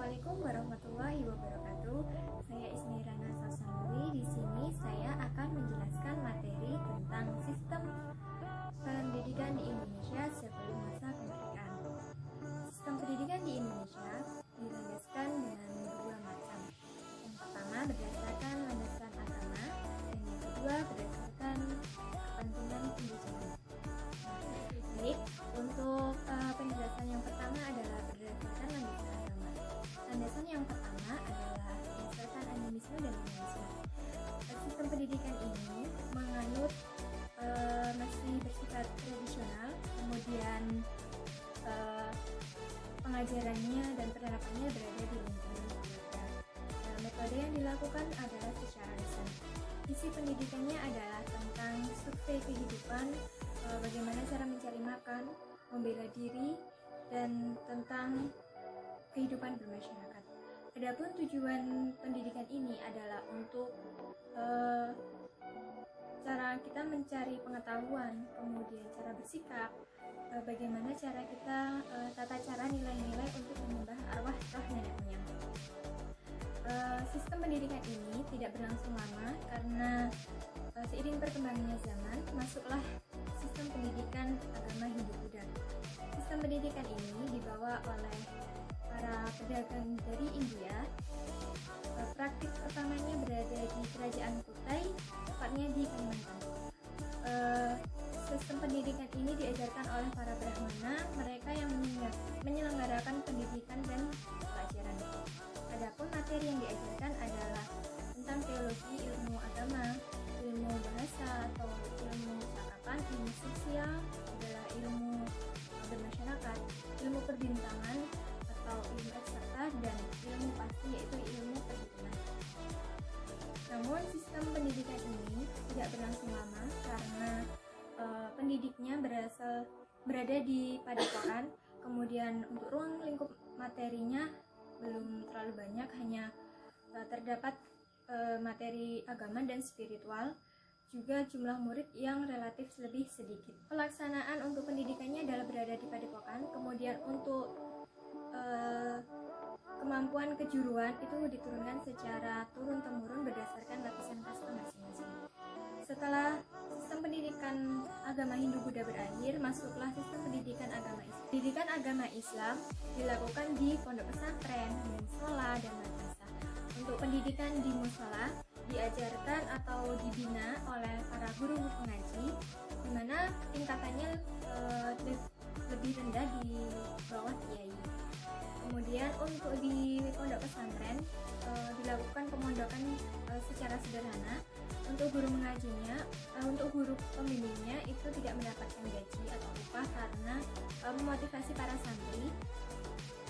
Assalamualaikum warahmatullahi wabarakatuh. Saya Ismirana Sasanuri. Di sini saya akan menjelaskan materi tentang sistem pendidikan di Indonesia sebelum masa kemerdekaan. Sistem pendidikan di Indonesia dilandaskan dengan dua macam. Yang pertama berdasarkan landasan agama, dan yang kedua berdasarkan kepentingan pendidikan. Baik, untuk penjelasan yang pertama adalah berdasarkan landasan agama. Landasan yang pertama adalah berdasarkan animisme dan humanisme. Sistem pendidikan ini menganut masih bersifat tradisional, kemudian pengajarannya dan penerapannya berada di lingkungan keluarga. Metode yang dilakukan adalah secara lisan. Isi pendidikannya adalah tentang survei kehidupan, bagaimana cara mencari makan, membela diri, dan tentang kehidupan bermasyarakat. Adapun tujuan pendidikan ini adalah untuk cara kita mencari pengetahuan, kemudian cara bersikap, bagaimana cara kita tata cara nilai-nilai untuk menyembah arwah roh nenek moyang. Sistem pendidikan ini tidak berlangsung lama karena seiring perkembangannya zaman masuklah sistem pendidikan agama Hindu-Buddha. Sistem pendidikan ini dibawa oleh para pedagang dari India. Praktik pertamanya berada di Kerajaan Kutai, tepatnya di Kalimantan. Sistem pendidikan ini diajarkan oleh para Brahmana, mereka yang menyelenggarakan pendidikan dan pelajaran. Adapun materi yang diajarkan adalah tentang teologi, ilmu agama, ilmu bahasa atau ilmu cakapan, ilmu sosial adalah ilmu bermasyarakat, ilmu perbintangan atau ilmu eksakta, dan ilmu pasti yaitu ilmu perhitungan. Namun sistem pendidikan ini tidak berlangsung lama karena pendidiknya berada di padepokan, kemudian untuk ruang lingkup materinya belum terlalu banyak, hanya terdapat materi agama dan spiritual, juga jumlah murid yang relatif lebih sedikit. Pelaksanaan untuk pendidikannya adalah berada di padepokan, kemudian untuk kemampuan kejuruan itu diturunkan secara turun-temurun berdasarkan lapisan kasta masing-masing. Setelah sistem pendidikan agama Hindu-Buddha berakhir, masuklah sistem pendidikan agama Islam. Pendidikan agama Islam dilakukan di pondok pesantren, di musola, dan madrasah. Untuk pendidikan di musola diajarkan atau dibina oleh para guru pengaji, di mana tingkatannya lebih rendah di bawah kiai. Kemudian untuk di pondok pesantren dilakukan pemondokan secara sederhana. Untuk guru mengajinya, untuk guru pembimbingnya itu tidak mendapatkan gaji atau upah karena memotivasi para santri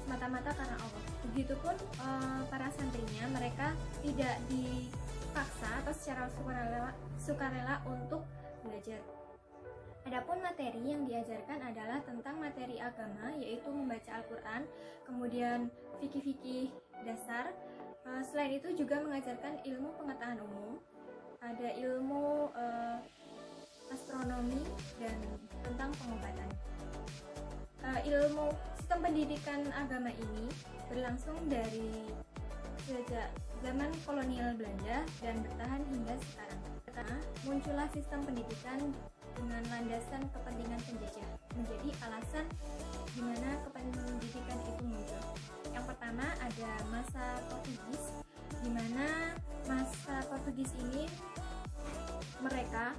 semata-mata karena Allah. Begitupun para santrinya, mereka tidak dipaksa atau secara sukarela untuk belajar. Adapun materi yang diajarkan adalah tentang materi agama, yaitu membaca Al-Quran, kemudian fikih-fikih dasar. Selain itu juga mengajarkan ilmu pengetahuan umum, ada ilmu astronomi, dan tentang pengobatan. Ilmu sistem pendidikan agama ini berlangsung dari sejak zaman kolonial Belanda dan bertahan hingga sekarang. Pertama, muncullah sistem pendidikan dengan landasan kepentingan penjajah, menjadi alasan di mana kependidikan itu muncul. Yang pertama ada masa Portugis, di mana masa Portugis ini mereka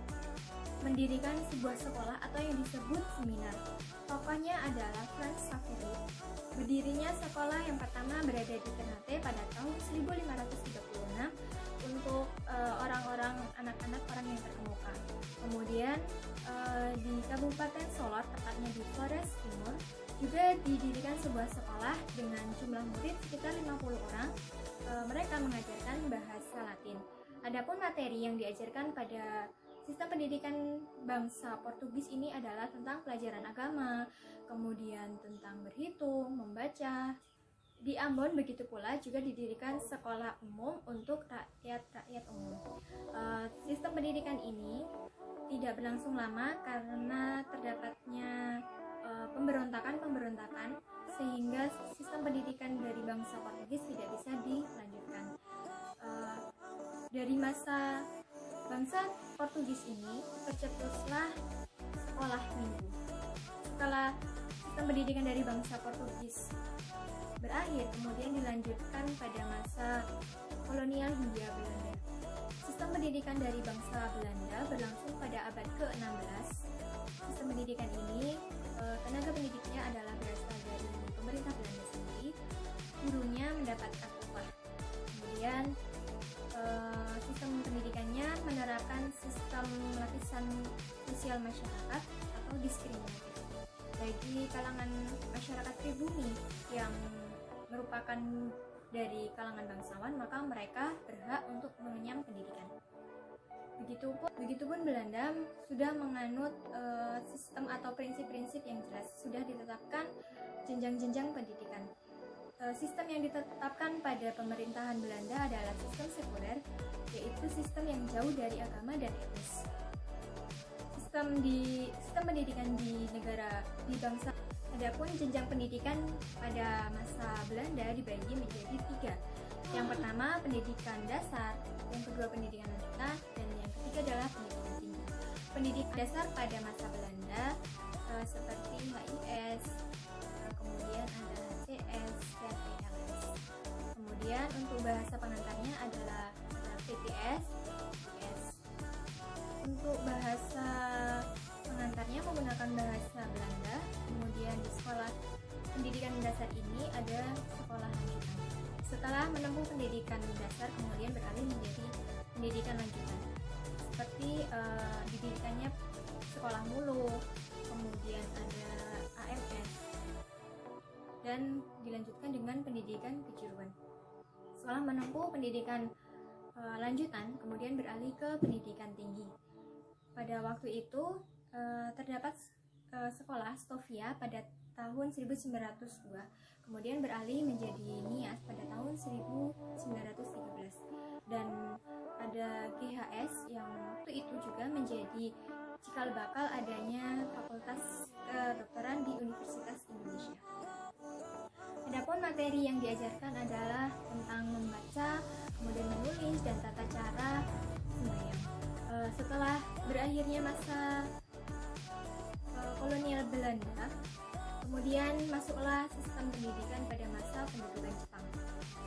mendirikan sebuah sekolah atau yang disebut seminar. Tokohnya adalah Frans Xavier. Berdirinya sekolah yang pertama berada di Ternate pada tahun 1536 untuk orang-orang anak-anak orang yang terkemuka. Kemudian di Kabupaten Solor, tepatnya di Flores Timur, juga didirikan sebuah sekolah dengan jumlah murid sekitar 50 orang. Mereka mengajarkan bahasa Latin. Adapun materi yang diajarkan pada sistem pendidikan bangsa Portugis ini adalah tentang pelajaran agama, kemudian tentang berhitung, membaca. Di Ambon begitu pula juga didirikan sekolah umum untuk rakyat umum. Sistem pendidikan ini tidak berlangsung lama karena terdapatnya pemberontakan sehingga sistem pendidikan dari bangsa Portugis tidak bisa dilanjutkan. Dari masa bangsa Portugis ini tercetuslah sekolah minggu. Setelah sistem pendidikan dari bangsa Portugis berakhir, kemudian dilanjutkan pada masa kolonial Hindia Belanda. Sistem pendidikan dari bangsa Belanda berlangsung pada abad ke-16. Sistem pendidikan ini, tenaga pendidiknya adalah berasal dari pemerintah Belanda sendiri. Gurunya mendapatkan upah. Kemudian sistem pendidikannya menerapkan sistem lapisan sosial masyarakat atau diskriminatif. Bagi kalangan masyarakat pribumi yang merupakan dari kalangan bangsawan, maka mereka berhak untuk mengenyam pendidikan. Begitupun Belanda sudah menganut sistem atau prinsip-prinsip yang jelas, sudah ditetapkan jenjang-jenjang pendidikan. Sistem yang ditetapkan pada pemerintahan Belanda adalah sistem sekuler, yaitu sistem yang jauh dari agama dan etnis. Sistem pendidikan di bangsa. Adapun jenjang pendidikan pada masa Belanda dibagi menjadi 3. Yang pertama pendidikan dasar, yang kedua pendidikan lanjutan, dan yang ketiga adalah pendidikan tinggi. Pendidikan dasar pada masa Belanda seperti HIS, kemudian ada CS dan ELS. Kemudian untuk bahasa pengantarnya adalah PTS, PS. Untuk bahasa pengantarnya menggunakan bahasa Belanda. Kemudian di sekolah pendidikan dasar ini ada sekolah lanjutan. Setelah menempuh pendidikan dasar, kemudian beralih menjadi pendidikan lanjutan. Seperti didikannya sekolah mulu, kemudian ada AMS, dan dilanjutkan dengan pendidikan kejuruan. Setelah menempuh pendidikan lanjutan, kemudian beralih ke pendidikan tinggi. Pada waktu itu terdapat sekolah Stovia pada tahun 1902, kemudian beralih menjadi NIAS pada tahun 1913, dan ada GHS yang waktu itu juga menjadi cikal bakal adanya Fakultas Kedokteran di Universitas Indonesia. Adapun materi yang diajarkan adalah tentang membaca, kemudian menulis, dan tata cara sembahyang. Setelah berakhirnya masa kolonial Belanda, kemudian masuklah sistem pendidikan pada masa pendudukan Jepang.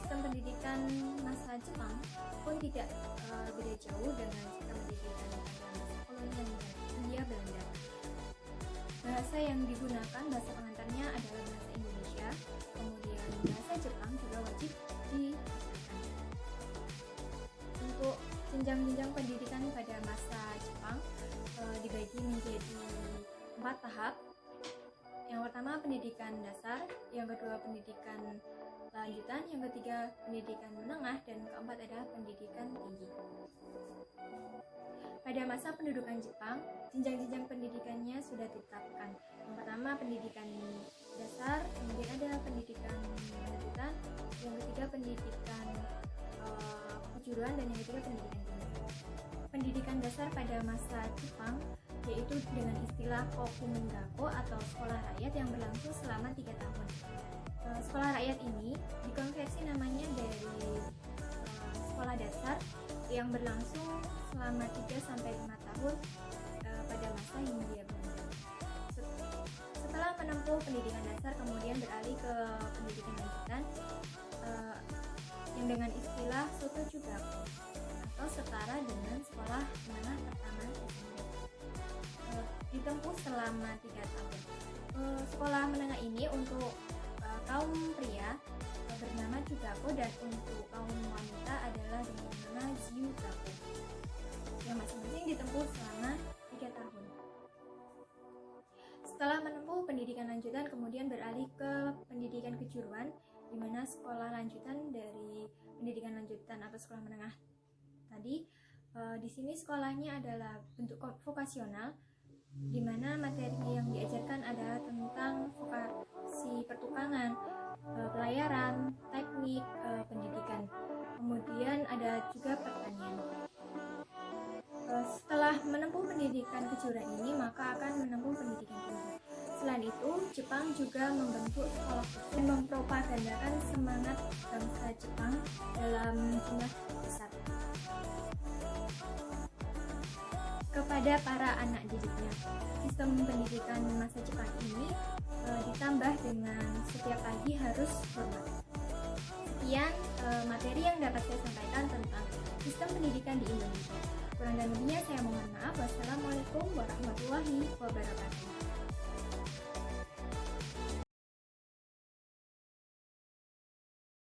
Sistem pendidikan masa Jepang pun tidak beda jauh dengan sistem pendidikan pada masa kolonial Hindia Belanda. Bahasa yang digunakan, bahasa pengantarnya adalah bahasa Indonesia, kemudian bahasa Jepang juga wajib diajarkan. Untuk jenjang-jenjang pendidikan pada masa Jepang dibagi menjadi 4 tahap. Yang pertama pendidikan dasar, yang kedua pendidikan lanjutan, yang ketiga pendidikan menengah, dan keempat adalah pendidikan tinggi. Pada masa pendudukan Jepang, jenjang-jenjang pendidikannya sudah ditetapkan. Yang pertama pendidikan dasar, kemudian ada pendidikan lanjutan, yang ketiga pendidikan kejuruan, dan yang ketiga pendidikan tinggi. Pendidikan dasar pada masa Jepang yaitu dengan istilah Kokumengako atau sekolah rakyat yang berlangsung selama 3 tahun. Sekolah rakyat ini dikonversi namanya dari sekolah dasar yang berlangsung selama 3-5 tahun pada masa Hindia Belanda. Setelah menempuh pendidikan dasar, kemudian beralih ke pendidikan lanjutan yang dengan istilah Sotojugaku atau setara dengan sekolah menengah pertama ditempuh selama 3 tahun. Sekolah menengah ini untuk kaum pria bernama Jugaku, dan untuk kaum wanita adalah dengan nama Jiugaku, yang masing-masing ditempuh selama 3 tahun. Setelah menempuh pendidikan lanjutan, kemudian beralih ke pendidikan kejuruan, di mana sekolah lanjutan dari pendidikan lanjutan atau sekolah menengah tadi. Di sini sekolahnya adalah bentuk vokasional, di mana materinya yang diajarkan adalah tentang vokasi pertukangan, pelayaran, teknik, pendidikan. Kemudian ada juga pertanian. Setelah menempuh pendidikan kejuruan ini, maka akan menempuh pendidikan tinggi. Selain itu, Jepang juga membentuk sekolah khusus dan mempropagandakan semangat bangsa Jepang dalam jumlah besar kepada para anak didiknya. Sistem pendidikan masa Jepang ini ditambah dengan setiap pagi harus hormat. Sekian materi yang dapat saya sampaikan tentang sistem pendidikan di Indonesia. Kurang dan lebihnya saya mohon maaf. Wassalamualaikum warahmatullahi wabarakatuh.